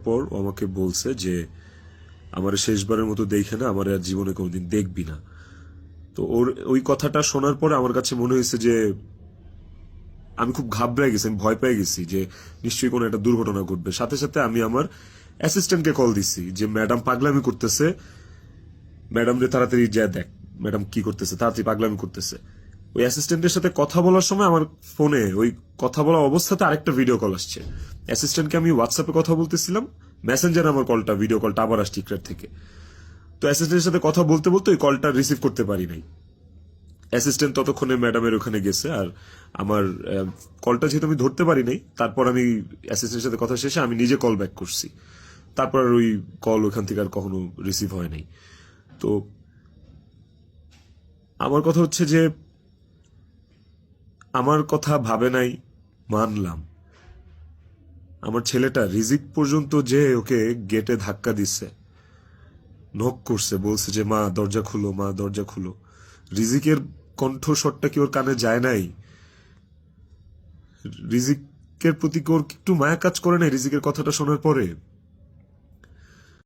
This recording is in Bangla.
পর ও আমাকে বলছে যে আমার শেষবারের মতো দেখে না, আমার আর জীবনে কোনোদিন দেখবি না। তো ওর ওই কথাটা শোনার পরে আমার কাছে মনে হয়েছে যে আমি খুব ঘাবড়ে গেছি, আমি ভয় পেয়ে গেছি যে নিশ্চয়ই কোনো একটা দুর্ঘটনা ঘটবে। সাথে সাথে আমি আমার অ্যাসিস্ট্যান্টকে কল দিছি যে ম্যাডাম পাগলামি করতেছে, ম্যাডাম রে তাড়াতাড়ি যা দেখ ম্যাডাম কি করতেছে, তাড়াতাড়ি পাগলামি করতেছে। ওই অ্যাসিস্ট্যান্টের সাথে কথা বলার সময় আমার ফোনে ওই কথা বলা অবস্থাতে আরেকটা ভিডিও কল আসছে। অ্যাসিস্ট্যান্টকে আমি হোয়াটসঅ্যাপে কথা বলতেছিলাম, মেসেঞ্জারে আমার কলটা, ভিডিও কলটা আবার আসছে ইকরার থেকে। তো অ্যাসিস্ট্যান্টের সাথে কথা বলতে বলতে ওই কলটা রিসিভ করতে পারি নাই। অ্যাসিস্ট্যান্ট ততক্ষণে ম্যাডামের ওখানে গেছে, আর আমার কলটা যেহেতু আমি ধরতে পারি নাই, তারপর আমি অ্যাসিস্ট্যান্টের সাথে কথা শেষে আমি নিজে কল ব্যাক করছি। তারপর আর ওই কল ওখান থেকে আর কখনো রিসিভ হয় নাই। তো আমার কথা হচ্ছে যে আমার কথা ভাবে নাই, মানলাম। আমার ছেলেটা রিজিক পর্যন্ত যে ওকে গেটে ধাক্কা দিচ্ছে, নক করছে, বলছে যে মা দরজা খুলো, মা দরজা খুলো। রিজিকের কণ্ঠস্বরটা কি ওর কানে যায় নাই? রিজিকের প্রতি কি ওর একটু মায়া কাজ করে নাই রিজিকের কথাটা শোনার পরে?